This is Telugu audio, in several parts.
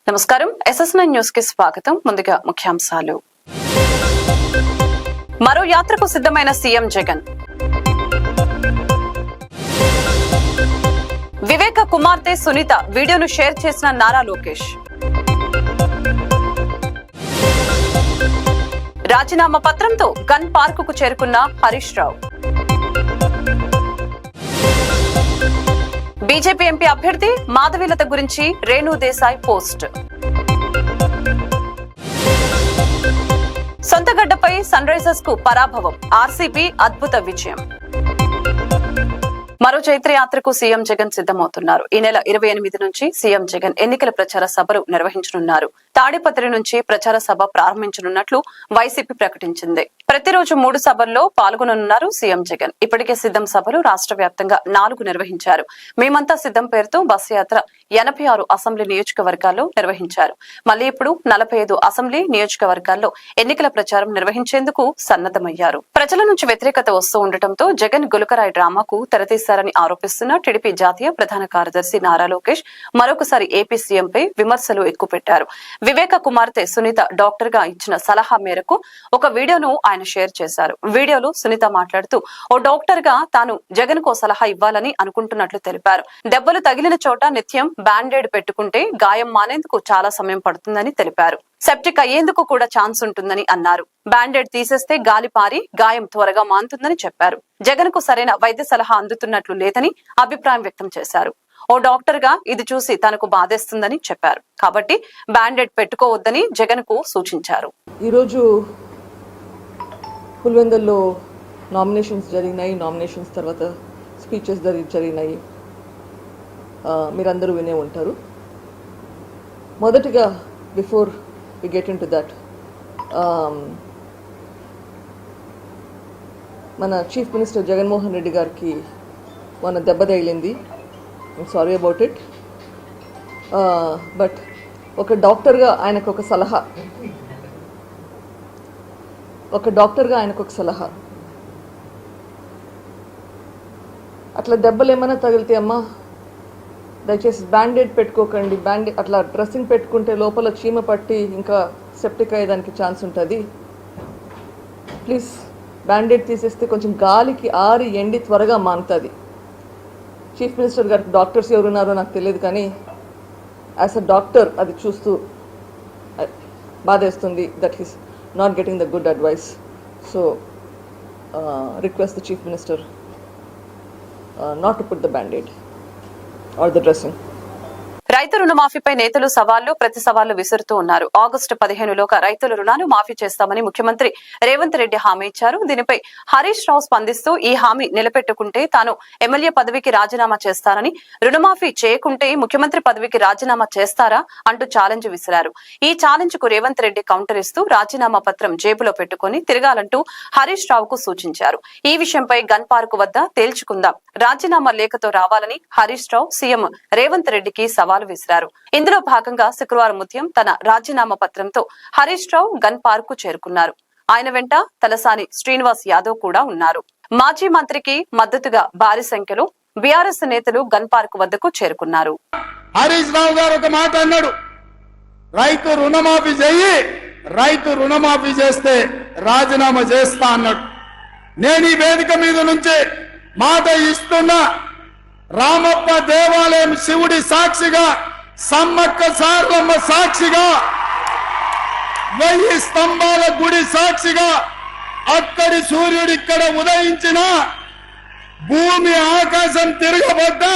నమస్కారం SSN న్యూస్ కి స్వాగతం. ముందుగా ముఖ్యాంశాలు. మరో యాత్రకు సిద్ధమైన సీఎం జగన్. వివేక కుమార్తె సునీత వీడియోను షేర్ చేసిన నారా లోకేష్. రాజీనామా పత్రంతో గన్ పార్కుకు చేరుకున్న హరీష్ రావు. బీజేపీ ఎంపీ అభ్యర్థి మాధవీలత గురించి Renu Desai post. సొంతగడ్డపై sun Risers కు పరాభవం, ఆర్సీబీ అద్భుత విజయం. మరో చైత్ర యాత్రకు సీఎం జగన్ సిద్ధమవుతున్నారు. ఈ నెల 28 నుంచి సీఎం జగన్ ఎన్నికల ప్రచార సభలు నిర్వహించనున్నారు. తాడిపత్రి నుంచి ప్రచార సభ ప్రారంభించనున్నట్లు వైసీపీ ప్రకటించింది. ప్రతిరోజు 3 సభల్లో పాల్గొననున్నారు సీఎం జగన్. ఇప్పటికే సిద్ధం సభలు రాష్ట్ర వ్యాప్తంగా 4 నిర్వహించారు. మేమంతా సిద్ధం పేరుతో బస్సు యాత్ర 86 అసెంబ్లీ నియోజకవర్గాల్లో నిర్వహించారు. మళ్లీ ఇప్పుడు 45 అసెంబ్లీ నియోజకవర్గాల్లో ఎన్నికల ప్రచారం నిర్వహించేందుకు సన్నద్దమయ్యారు. ప్రజల నుంచి వ్యతిరేకత వస్తూ ఉండటంతో జగన్ గులకరాయి డ్రామాకు తెరతీశారని ఆరోపిస్తున్న టీడీపీ జాతీయ ప్రధాన కార్యదర్శి నారా లోకేష్ మరొకసారి ఏపీ సీఎంపై విమర్శలు ఎక్కుపెట్టారు. వివేక కుమార్తె సునీత డాక్టర్ గా ఇచ్చిన సలహా మేరకు ఒక వీడియోను ఆయన షేర్ చేశారు. వీడియోలో సునీత మాట్లాడుతూ ఓ డాక్టర్ గా తాను జగన్ కో సలహా ఇవ్వాలని అనుకుంటున్నట్లు తెలిపారు. దెబ్బలు తగిలిన చోట నిత్యం బ్యాండేడ్ పెట్టుకుంటే గాయం మానేందుకు చాలా సమయం పడుతుందని తెలిపారు. సెప్టిక్ అయ్యేందుకు కూడా ఛాన్స్ ఉంటుందని అన్నారు. బ్యాండేడ్ తీసేస్తే గాలి పారి గాయం త్వరగా మానుతుందని చెప్పారు. జగన్ కు సరైన వైద్య సలహా అందుతున్నట్లు లేదని అభిప్రాయం వ్యక్తం చేశారు. ఓ డాక్టర్ గా ఇది చూసి తనకు బాధేస్తుందని చెప్పారు. కాబట్టి బ్యాండేడ్ పెట్టుకోవద్దని జగన్ కు సూచించారు. ఈరోజు పులివెందుల్లో నామినేషన్స్ జరిగినాయి. నామినేషన్స్ తర్వాత స్పీచెస్ జరిగినాయి. మీరందరూ వినే ఉంటారు. మొదటిగా before we get into that, మన చీఫ్ మినిస్టర్ జగన్మోహన్ రెడ్డి గారికి మన దెబ్బ తగిలింది. I'm sorry about it. But ఒక డాక్టర్గా ఆయనకు ఒక సలహా అట్లా దెబ్బలు ఏమైనా తగిలితే అమ్మా దయచేసి బ్యాండేడ్ పెట్టుకోకండి. అట్లా డ్రెస్సింగ్ పెట్టుకుంటే లోపల చీమ పట్టి ఇంకా సెప్టిక్ అయ్యేదానికి ఛాన్స్ ఉంటుంది. ప్లీజ్ బ్యాండేడ్ తీసేస్తే కొంచెం గాలికి ఆరి ఎండి త్వరగా మానుతుంది. చీఫ్ మినిస్టర్ గారికి డాక్టర్స్ ఎవరున్నారో నాకు తెలియదు, కానీ యాజ్ అ డాక్టర్ అది చూస్తూ బాధేస్తుంది that he's not getting the good advice. So request the chief minister not to put the band-aid or the dressing. రైతు రుణమాఫీపై నేతలు సవాళ్లు ప్రతి సవాళ్లు విసురుతూ ఉన్నారు. ఆగస్టు 15లోగా రైతుల రుణాలు మాఫీ చేస్తామని ముఖ్యమంత్రి రేవంత్ రెడ్డి హామీ ఇచ్చారు. దీనిపై హరీష్ రావు స్పందిస్తూ ఈ హామీ నిలబెట్టుకుంటే తాను ఎమ్మెల్యే పదవికి రాజీనామా చేస్తానని, రుణమాఫీ చేయకుంటే ముఖ్యమంత్రి పదవికి రాజీనామా చేస్తారా అంటూ ఛాలెంజ్ విసిరారు. ఈ ఛాలెంజ్ కు రేవంత్ రెడ్డి కౌంటర్ ఇస్తూ రాజీనామా పత్రం జేబులో పెట్టుకుని తిరగాలంటూ హరీష్ రావుకు సూచించారు. ఈ విషయంపై గన్ పార్కు వద్ద తేల్చుకుందాం, రాజీనామా లేఖతో రావాలని హరీష్ రావు సీఎం రేవంత్ రెడ్డికి సవాల్ విసిరారు. ఇందులో భాగంగా శుక్రవారం ఉదయం తన రాజీనామా పత్రంతో హరీష్ రావు గన్ పార్క్ కు చేరుకున్నారు. ఆయన వెంట తలసాని శ్రీనివాస్ యాదవ్ కూడా ఉన్నారు. మాజీ మంత్రికి మద్దతుగా భారీ సంఖ్యలో బీఆర్ఎస్ నేతలు గన్ పార్క్ వద్దకు చేరుకున్నారు. హరీష్ రావు గారు ఒక మాట అన్నాడు, రైతు రుణమాఫీ చెయ్యి, రైతు రుణమాఫీ చేస్తే రాజీనామా చేస్తా అన్నాడు. నేను ఈ వేదిక మీద నుంచి మాట ఇస్తున్నా. రామప్ప దేవాలయం శివుడి సాక్షిగా, సమ్మక్క సారలమ్మ సాక్షిగా, 1000 స్తంభాల గుడి సాక్షిగా, అక్కడి సూర్యుడు ఇక్కడ ఉదయించిన, భూమి ఆకాశం తిరగబడ్డా,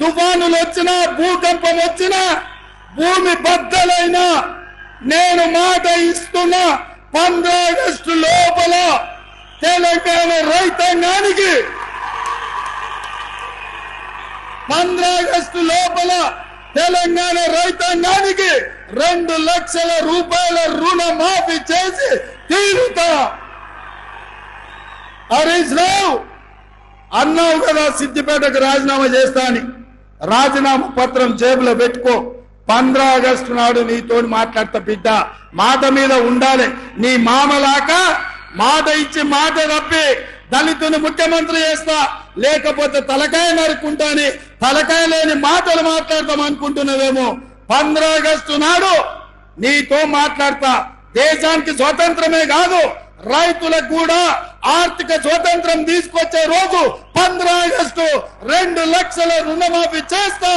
తుఫానులు వచ్చినా, భూకంపం వచ్చినా, భూమి బద్దలైనా నేను మాట ఇస్తున్నా, 15 ఆగస్టు లోపల తెలంగాణ రైతాంగానికి 15 ఆగస్టు లోపల తెలంగాణ రైతాంగానికి 2 లక్షల రూపాయల రుణమాఫీ చేసి తీరుతా. హరీష్ రావు అన్నావు కదా సిద్దిపేటకు రాజీనామా చేస్తా అని, రాజీనామా పత్రం జేబులో పెట్టుకో. 15 ఆగస్టు నాడు నీతో మాట్లాడతా బిడ్డ, మాట మీద ఉండాలి. నీ మామలాక మాట ఇచ్చి మాట తప్పి దళితుని ముఖ్యమంత్రి చేస్తా, లేకపోతే తలకాయ నరుకుంటాని తలకాయ లేని మాటలు మాట్లాడతాం అనుకుంటున్నావేమో. 15 ఆగస్టు నాడు నీతో మాట్లాడతా. దేశానికి స్వతంత్రమే కాదు, రైతులకు కూడా ఆర్థిక స్వతంత్రం తీసుకొచ్చే రోజు 15 ఆగస్టు 2 లక్షల రుణమాఫీ చేస్తా.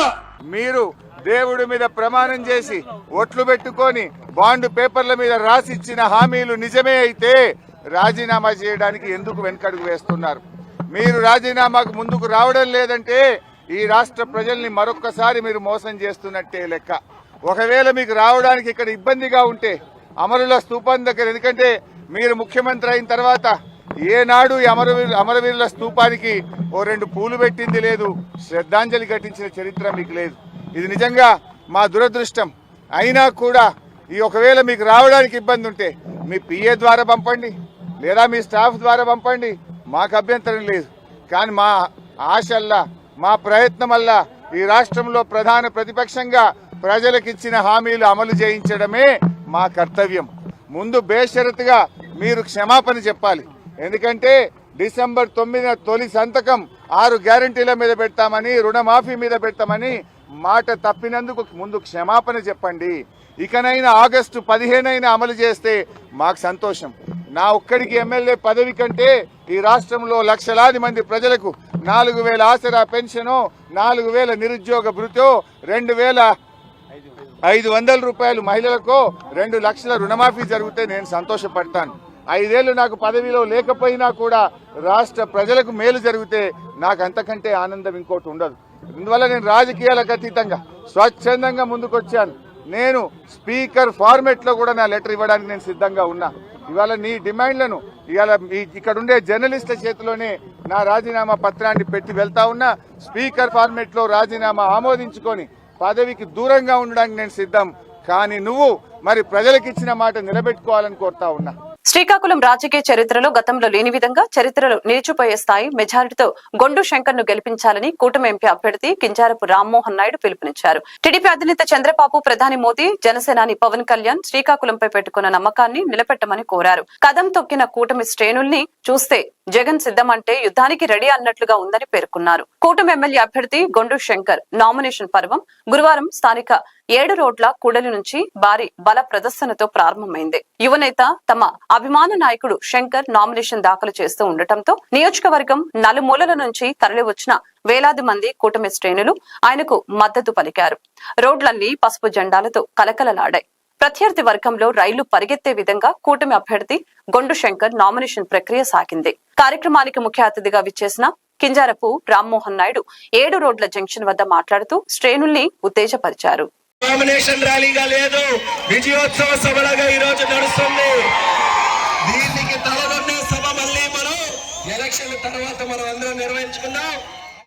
మీరు దేవుడి మీద ప్రమాణం చేసి ఒట్లు పెట్టుకొని బాండ్ పేపర్ల మీద రాసిచ్చిన హామీలు నిజమే అయితే రాజీనామా చేయడానికి ఎందుకు వెనకడుగు వేస్తున్నారు? మీరు రాజీనామాకు ముందుకు రావడం లేదంటే ఈ రాష్ట్ర ప్రజల్ని మరొక్కసారి మీరు మోసం చేస్తున్నట్టే లెక్క. ఒకవేళ మీకు రావడానికి ఇక్కడ ఇబ్బందిగా ఉంటే అమరుల స్తూపం దగ్గర, ఎందుకంటే మీరు ముఖ్యమంత్రి అయిన తర్వాత ఏనాడు ఈ అమరవీరుల స్తూపానికి ఓ 2 పూలు పెట్టింది లేదు, శ్రద్ధాంజలి ఘటించిన చరిత్ర మీకు లేదు. ఇది నిజంగా మా దురదృష్టం. అయినా కూడా ఈ ఒకవేళ మీకు రావడానికి ఇబ్బంది ఉంటే మీ పిఏ ద్వారా పంపండి, లేదా మీ స్టాఫ్ ద్వారా పంపండి, మాకు అభ్యంతరం లేదు. కానీ మా ఆశల్లా, మా ప్రయత్నం వల్ల ఈ రాష్ట్రంలో ప్రధాన ప్రతిపక్షంగా ప్రజలకు ఇచ్చిన హామీలు అమలు చేయించడమే మా కర్తవ్యం. ముందు బేషరతుగా మీరు క్షమాపణ చెప్పాలి. ఎందుకంటే డిసెంబర్ 9న తొలి సంతకం 6 గ్యారంటీల మీద పెడతామని, రుణమాఫీ మీద పెడతామని మాట తప్పినందుకు ముందు క్షమాపణ చెప్పండి. ఇకనైనా ఆగస్టు 15 అమలు చేస్తే మాకు సంతోషం. నా ఒక్కడికి ఎమ్మెల్యే పదవి కంటే ఈ రాష్ట్రంలో లక్షలాది మంది ప్రజలకు 4000 ఆసరా పెన్షను, 4000 నిరుద్యోగ భృతో, 2500 రూపాయలు మహిళలకు, 2 లక్షల రుణమాఫీ జరిగితే నేను సంతోషపడతాను. 5 ఏళ్లు నాకు పదవిలో లేకపోయినా కూడా రాష్ట్ర ప్రజలకు మేలు జరిగితే నాకు అంతకంటే ఆనందం ఇంకోటి ఉండదు. ఇందువల్ల నేను రాజకీయాలకు అతీతంగా స్వచ్ఛందంగా ముందుకొచ్చాను. నేను స్పీకర్ ఫార్మెట్ లో కూడా నా లెటర్ ఇవ్వడానికి నేను సిద్ధంగా ఉన్నా. ఇవాళ నీ డిమాండ్లను ఇవాళ ఇక్కడ ఉండే జర్నలిస్టుల చేతిలోనే నా రాజీనామా పత్రాన్ని పెట్టి వెళ్తా ఉన్నా. స్పీకర్ ఫార్మెట్ లో రాజీనామా ఆమోదించుకొని పదవికి దూరంగా ఉండడానికి నేను సిద్ధం. కానీ నువ్వు మరి ప్రజలకు ఇచ్చిన మాట నిలబెట్టుకోవాలని కోరుతా ఉన్నా. శ్రీకాకుళం రాజకీయ చరిత్రలో గతంలో లేని విధంగా చరిత్రలో నిలిచిపోయే స్థాయి మెజారిటీతో గొండు శంకర్ ను గెలిపించాలని కూటమి ఎంపీ అభ్యర్థి కింజారపు రామ్మోహన్ నాయుడు పిలుపునిచ్చారు. టీడీపీ అధినేత చంద్రబాబు, ప్రధాని మోదీ, జనసేనాని పవన్ కళ్యాణ్ శ్రీకాకుళంపై పెట్టుకున్న నమ్మకాన్ని నిలబెట్టమని కోరారు. కదం తొక్కిన కూటమి శ్రేణుల్ని చూస్తే జగన్ సిద్ధమంటే యుద్ధానికి రెడీ అన్నట్లుగా ఉందని పేర్కొన్నారు. కూటమి ఎమ్మెల్యే అభ్యర్థి గొండు శంకర్ నామినేషన్ పర్వం గురువారం స్థానిక 7 రోడ్ల కూడలి నుంచి భారీ బల ప్రదర్శనతో ప్రారంభమైంది. యువనేత తమ అభిమాన నాయకుడు శంకర్ నామినేషన్ దాఖలు చేస్తూ ఉండటంతో నియోజకవర్గం నలుమూలల నుంచి తరలివచ్చిన వేలాది మంది కూటమి శ్రేణులు ఆయనకు మద్దతు పలికారు. రోడ్లన్నీ పసుపు జెండాలతో కలకలలాడాయి. ప్రత్యర్థి వర్గంలో రైలు పరిగెత్తే విధంగా కూటమి అభ్యర్థి గొండు శంకర్ నామినేషన్ ప్రక్రియ సాగింది. కార్యక్రమానికి ముఖ్య అతిథిగా విచ్చేసిన కింజారపు రామ్మోహన్ నాయుడు 7 రోడ్ల జంక్షన్ వద్ద మాట్లాడుతూ శ్రేణుల్ని ఉత్తేజపరిచారు. నామినేషన్ ర్యాలీగా లేదు, విజయోత్సవ సభలుగా ఈ రోజు నడుస్తుంది. దీనికి తలదొన్నే సభ మళ్ళీ మనం ఎలక్షన్ తర్వాత మనం అందరం నిర్వహించుకుందాం.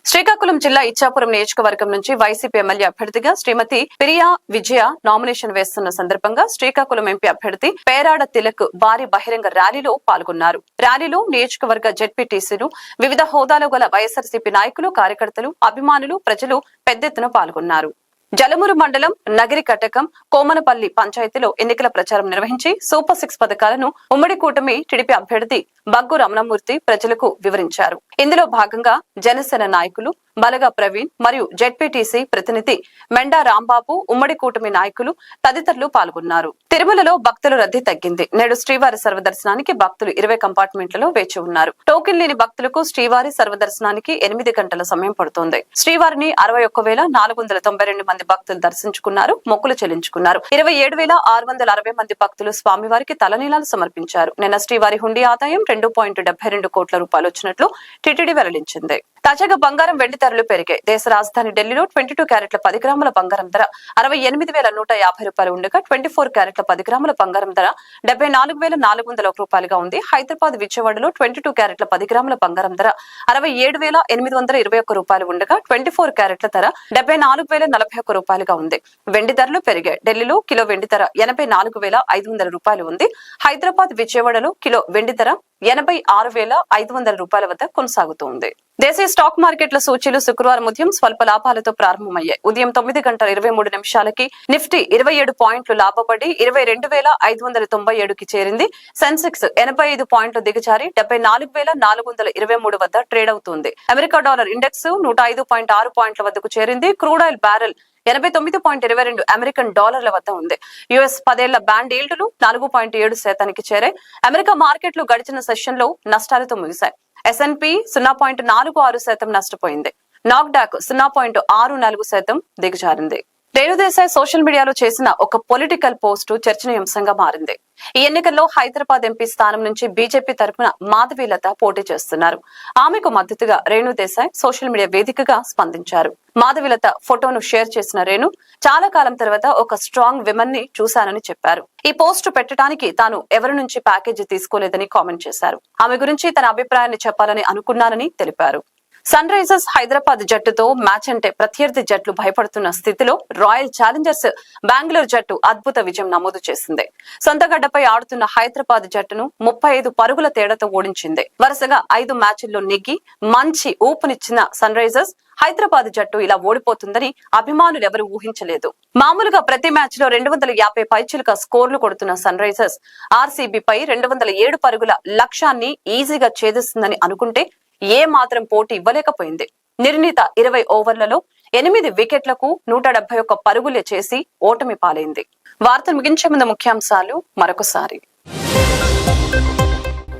శ్రీకాకుళం జిల్లా ఇచ్చాపురం నియోజకవర్గం నుంచి వైసీపీ ఎమ్మెల్యే అభ్యర్థిగా శ్రీమతి ప్రియా విజయ నామినేషన్ వేస్తున్న సందర్భంగా శ్రీకాకుళం ఎంపీ అభ్యర్థి పేరాడ తిలక్ భారీ బహిరంగ ర్యాలీలో పాల్గొన్నారు. ర్యాలీలో నియోజకవర్గ జెడ్పీటీసీలు, వివిధ హోదాలో గల వైఎస్ఆర్సీపీ నాయకులు, కార్యకర్తలు, అభిమానులు, ప్రజలు పెద్ద ఎత్తున పాల్గొన్నారు. జలమూరు మండలం నగిరి కటకం కోమనపల్లి పంచాయతీలో ఎన్నికల ప్రచారం నిర్వహించి సూపర్ 6 పథకాలను ఉమ్మడి కూటమి టీడీపీ అభ్యర్థి బగ్గు రమణమూర్తి ప్రజలకు వివరించారు. ఇందులో భాగంగా జనసేన నాయకులు బలగా ప్రవీణ్ మరియు జెడ్పీటీసీ ప్రతినిధి మెండా రాంబాబు, ఉమ్మడి కూటమి నాయకులు తదితరులు పాల్గొన్నారు. తిరుమలలో భక్తుల రద్దీ తగ్గింది. నేడు శ్రీవారి సర్వదర్శనానికి భక్తులు 20 కంపార్ట్మెంట్లలో వేచి ఉన్నారు. టోకెన్ లేని భక్తులకు శ్రీవారి సర్వదర్శనానికి 8 గంటల సమయం పడుతోంది. శ్రీవారిని 61,492 మంది భక్తులు దర్శించుకున్నారు, మొక్కులు చెల్లించుకున్నారు. 27,660 మంది భక్తులు స్వామివారికి తలనీలాలు సమర్పించారు. నిన్న శ్రీవారి హుండీ ఆదాయం 2.72 కోట్ల రూపాయలు వచ్చినట్లు టీటీడీ వెల్లడించింది. తాజాగా బంగారం, వెండి ధరలు పెరిగాయి. దేశ రాజధాని ఢిల్లీలో 22 క్యారెట్ల 10 గ్రాముల బంగారం ధర 68,150 రూపాయలు ఉండగా 24 క్యారెట్ల 10 గ్రాముల బంగారం ధర 74,401 రూపాయలుగా ఉంది. హైదరాబాద్, విజయవాడలో 22 క్యారెట్ల 10 గ్రాముల బంగారం ధర 67,821 రూపాయలు ఉండగా 24 క్యారెట్ల ధర 74,041 రూపాయలుగా ఉంది. వెండి ధరలు పెరిగాయి. ఢిల్లీలో కిలో వెండి ధర 84,500 రూపాయలు ఉంది. హైదరాబాద్, విజయవాడలో కిలో వెండి ధర 86,500 రూపాయల వద్ద కొనసాగుతోంది. దేశీయ స్టాక్ మార్కెట్ల సూచీలు శుక్రవారం ఉదయం స్వల్ప లాభాలతో ప్రారంభమయ్యాయి. ఉదయం 9:23 నిఫ్టీ 27 పాయింట్లు లాభపడి 22,597కి చేరింది. సెన్సెక్స్ 85 పాయింట్లు దిగజారి 74,423 వద్ద ట్రేడ్ అవుతుంది. అమెరికా డాలర్ ఇండెక్స్ 105.6 పాయింట్ల వద్దకు చేరింది. క్రూడ్ ఆయిల్ బ్యారెల్ $89.22 అమెరికన్ డాలర్ల వద్ద ఉంది. యుఎస్ 10 ఏళ్ల బాండ్ ఈల్డులు 4.7% చేరాయి. అమెరికా మార్కెట్లు గడిచిన సెషన్ లో నష్టాలతో ముగిశాయి. S&P 0.46% నష్టపోయింది. నాస్డాక్ 0.64% దిగజారింది. రేణు దేశాయ్ సోషల్ మీడియాలో చేసిన ఒక పొలిటికల్ పోస్టు చర్చనీయాంశంగా మారింది. ఈ ఎన్నికల్లో హైదరాబాద్ ఎంపీ స్థానం నుంచి బీజేపీ తరఫున మాధవీలత పోటీ చేస్తున్నారు. ఆమెకు మద్దతుగా రేణు దేశాయ్ సోషల్ మీడియా వేదికగా స్పందించారు. మాధవీలత ఫోటోను షేర్ చేసిన రేణు చాలా కాలం తర్వాత ఒక స్ట్రాంగ్ విమెన్ ని చూశానని చెప్పారు. ఈ పోస్టు పెట్టడానికి తాను ఎవరి నుంచి ప్యాకేజీ తీసుకోలేదని కామెంట్ చేశారు. ఆమె గురించి తన అభిప్రాయాన్ని చెప్పాలని అనుకున్నానని తెలిపారు. సన్ రైజర్స్ హైదరాబాద్ జట్టుతో మ్యాచ్ అంటే ప్రత్యర్థి జట్లు భయపడుతున్న స్థితిలో రాయల్ ఛాలెంజర్స్ బెంగళూరు జట్టు అద్భుత విజయం నమోదు చేసింది. సొంత గడ్డపై ఆడుతున్న హైదరాబాద్ జట్టును 35 పరుగుల తేడాతో ఓడించింది. వరుసగా 5 మ్యాచ్ల్లో నెగ్గి మంచి ఊపునిచ్చిన సన్ రైజర్స్ హైదరాబాద్ జట్టు ఇలా ఓడిపోతుందని అభిమానులెవరూ ఊహించలేదు. మామూలుగా ప్రతి మ్యాచ్ లో 250 పైచిలుక స్కోర్లు కొడుతున్న సన్ రైజర్స్ ఆర్సీబీపై 207 పరుగుల లక్ష్యాన్ని ఈజీగా ఛేదిస్తుందని అనుకుంటే ఏ మాత్రం పోటీ ఇవ్వలేకపోయింది. నిర్ణీత 20 ఓవర్లలో 8 వికెట్లకు 171 పరుగులే చేసి ఓటమి పాలైంది. వార్తలు ముగించే ముందు ముఖ్యాంశాలు మరొకసారి.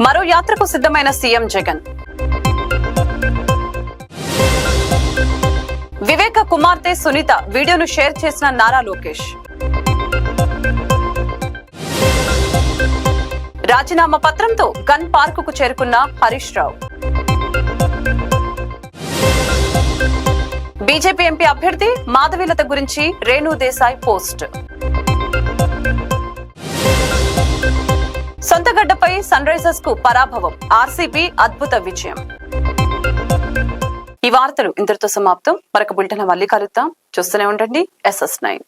మరో యాత్రకు సిద్ధమైన సీఎం జగన్. వివేక కుమార్తె సునీత వీడియోను షేర్ చేసిన నారా లోకేష్. రాజీనామా పత్రంతో గన్ పార్కుకు చేరుకున్న హరీష్ రావు. బీజేపీ ఎంపీ అభ్యర్థి మాధవీలత గురించి రేణు దేశాయ్ పోస్ట్. సొంత గడ్డపై సన్ రైజర్స్ కు పరాభవం, ఆర్సీబీ అద్భుత విజయం. ఈ వార్తలు ఇంతటితో సమాప్తం. మరొక బులెటిన్ మళ్ళీ కలుద్దాం. చూస్తూనే ఉండండి SS9.